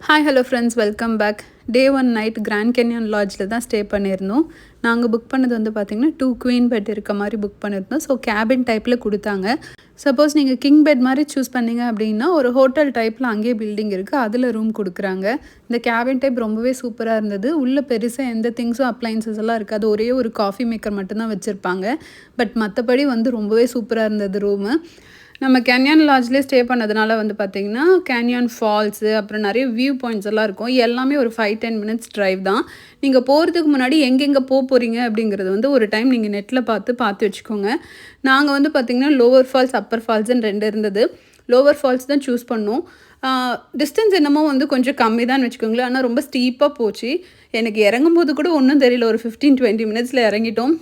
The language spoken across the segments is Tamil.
Hi hello friends, welcome back. Day 1 night Grand Canyon லாட்ஜில் தான் ஸ்டே பண்ணியிருந்தோம். நாங்கள் புக் பண்ணது வந்து பார்த்திங்கன்னா 2 குவீன் பெட் இருக்க மாதிரி புக் பண்ணியிருந்தோம். ஸோ கேபின் டைப்பில் கொடுத்தாங்க. சப்போஸ் நீங்கள் கிங் பெட் மாதிரி சூஸ் பண்ணிங்க அப்படின்னா ஒரு ஹோட்டல் டைப்பில் அங்கேயே பில்டிங் இருக்குது, அதில் ரூம் கொடுக்குறாங்க. இந்த கேபின் டைப் ரொம்பவே சூப்பராக இருந்தது. உள்ளே பெருசாக எந்த திங்ஸும் அப்ளைன்சஸ் எல்லாம் இருக்காது, ஒரே ஒரு காஃபி மேக்கர் மட்டும்தான் வச்சுருப்பாங்க. பட் மற்றபடி வந்து ரொம்பவே சூப்பராக இருந்தது ரூமு. நம்ம கேன்யான் லாட்ஜ்லேயே ஸ்டே பண்ணதுனால வந்து பார்த்திங்கன்னா கேன்யான் ஃபால்ஸு, அப்புறம் நிறைய வியூ பாயிண்ட்ஸ் எல்லாம் இருக்கும். எல்லாமே ஒரு 5-10 மினிட்ஸ் ட்ரைவ் தான். நீங்கள் போகிறதுக்கு முன்னாடி எங்கெங்கே போகிறீங்க அப்படிங்கிறது வந்து ஒரு டைம் நீங்கள் நெட்டில் பார்த்து வச்சுக்கோங்க. நாங்கள் வந்து பார்த்திங்கன்னா லோவர் ஃபால்ஸ், அப்பர் ஃபால்ஸ்ன்னு 2 இருந்தது. லோவர் ஃபால்ஸ் தான் சூஸ் பண்ணோம். டிஸ்டன்ஸ் என்னமோ வந்து கொஞ்சம் கம்மி தான் வச்சுக்கோங்களேன். ஆனால் ரொம்ப ஸ்டீப்பாக போச்சு. எனக்கு இறங்கும்போது கூட ஒன்றும் தெரியல, ஒரு 15-20 மினிட்ஸில் இறங்கிட்டோம்.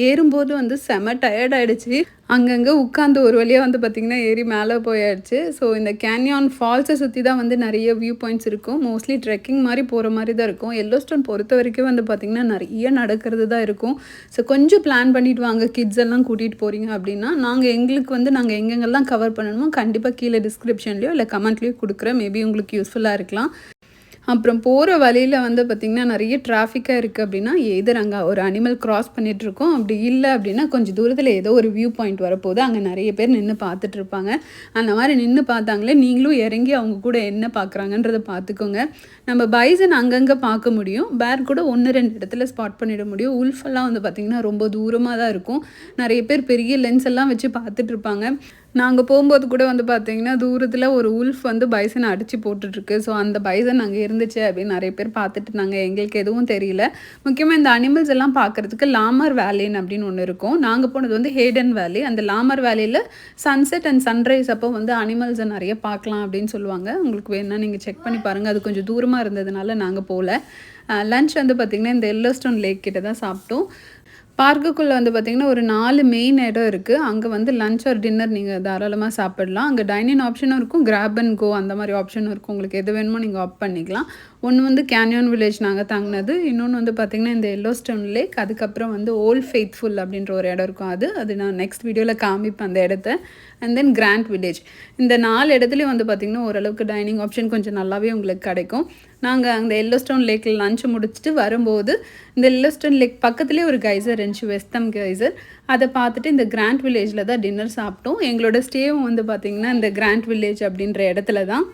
ஏறும்போது வந்து செம டயர்ட் ஆகிடுச்சு. அங்கங்கே உட்காந்து ஒரு வழியாக வந்து பார்த்திங்கன்னா ஏறி மேலே போயாச்சு. ஸோ இந்த கேன்யான் ஃபால்ஸை சுற்றி தான் வந்து நிறைய வியூ பாயிண்ட்ஸ் இருக்கும். மோஸ்ட்லி ட்ரெக்கிங் மாதிரி போகிற மாதிரி தான் இருக்கும். எல்லோஸ்டோன் பொறுத்த வரைக்கும் வந்து பார்த்திங்கன்னா நிறைய நடக்கிறது தான் இருக்கும். ஸோ கொஞ்சம் பிளான் பண்ணிவிட்டு வாங்க, கிட்ஸ் எல்லாம் கூட்டிகிட்டு போகிறீங்க அப்படின்னா. நாங்கள் எங்கெங்கெல்லாம் கவர் பண்ணணுமோ கண்டிப்பாக கீழே டிஸ்கிரிப்ஷன்லையோ இல்லை கமெண்ட்லேயோ கொடுக்குறேன். மேபி உங்களுக்கு யூஸ்ஃபுல்லாக இருக்கலாம். அப்புறம் போகிற வழியில் வந்து பார்த்திங்கன்னா நிறைய டிராஃபிக்காக இருக்குது அப்படின்னா எதர் அங்கே ஒரு அனிமல் க்ராஸ் பண்ணிகிட்ருக்கோம். அப்படி இல்லை அப்படின்னா கொஞ்சம் தூரத்தில் ஏதோ ஒரு வியூ பாயிண்ட் வரப்போது அங்கே நிறைய பேர் நின்று பார்த்துட்ருப்பாங்க. அந்த மாதிரி நின்று பார்த்தாங்களே நீங்களும் இறங்கி அவங்க கூட என்ன பார்க்குறாங்கன்றதை பார்த்துக்கோங்க. நம்ம பைசன் அங்கங்கே பார்க்க முடியும், பேர் கூட 1-2 இடத்துல ஸ்பாட் பண்ணிட முடியும். உல்ஃபெல்லாம் வந்து பார்த்திங்கன்னா ரொம்ப தூரமாக தான் இருக்கும். நிறைய பேர் பெரிய லென்ஸ் எல்லாம் வச்சு பார்த்துட்ருப்பாங்க. நாங்கள் போகும்போது கூட வந்து பார்த்திங்கன்னா தூரத்தில் ஒரு உல்ஃப் வந்து பைசனை அடித்து போட்டுட்ருக்கு. ஸோ அந்த பைசன் அங்கே இருந்துச்சு அப்படின்னு நிறைய பேர் பார்த்துட்டு இருந்தாங்க. எங்களுக்கு எதுவும் தெரியல. முக்கியமாக இந்த அனிமல்ஸ் எல்லாம் பார்க்குறதுக்கு லாமர் வேலின்னு அப்படின்னு ஒன்று இருக்கும். நாங்கள் போனது வந்து ஹேடன் வேலி. அந்த லாமர் வேலியில் சன்செட் அண்ட் சன்ரைஸ் அப்போ வந்து அனிமல்ஸை நிறைய பார்க்கலாம் அப்படின்னு சொல்லுவாங்க. உங்களுக்கு வேணுன்னா நீங்கள் செக் பண்ணி பாருங்கள். அது கொஞ்சம் தூரமாக இருந்ததுனால நாங்கள் போகல. லன்ச் வந்து பார்த்திங்கன்னா இந்த எல்லோஸ்டோன் லேக் கிட்ட தான் சாப்பிட்டோம். பார்க்குக்குள்ளே வந்து பார்த்திங்கன்னா ஒரு 4 மெயின் இடம் இருக்குது. அங்கே வந்து லன்ச் ஆர் டின்னர் நீங்கள் தாராளமாக சாப்பிடலாம். அங்கே டைனிங் ஆப்ஷனும் இருக்கும், கிராப் அண்ட் கோ அந்த மாதிரி ஆப்ஷனும் இருக்கும். உங்களுக்கு எது வேணுமோ நீங்கள் ஆப்ட் பண்ணிக்கலாம். ஒன்று வந்து கேன்யான் வில்லேஜ் நாங்கள் தங்கினது, இன்னொன்று வந்து பார்த்திங்கன்னா இந்த எல்லோஸ்டோன் லேக், அதுக்கப்புறம் வந்து ஓல்ட் ஃபெய்த்ஃபுல் அப்படின்ற ஒரு இடம் இருக்கும். அது நான் நெக்ஸ்ட் வீடியோவில் காமிப்பேன் அந்த இடத்த. And then grand village. இந்த 4 இடத்துலையும் வந்து பார்த்திங்கன்னா ஓரளவுக்கு டைனிங் ஆப்ஷன் கொஞ்சம் நல்லாவே உங்களுக்கு கிடைக்கும். நாங்கள் அந்த எல்லோஸ்டோன் லேக்கில் லஞ்சு முடிச்சுட்டு வரும்போது இந்த எல்லோஸ்டோன் லேக் பக்கத்துலேயே ஒரு கைசர் இருந்துச்சு, வெஸ்தம் கைசர். அதை பார்த்துட்டு இந்த கிராண்ட் வில்லேஜில் தான் டின்னர் சாப்பிட்டோம். எங்களோட ஸ்டேவும் வந்து பார்த்திங்கன்னா இந்த கிராண்ட் வில்லேஜ் அப்படின்ற இடத்துல தான்.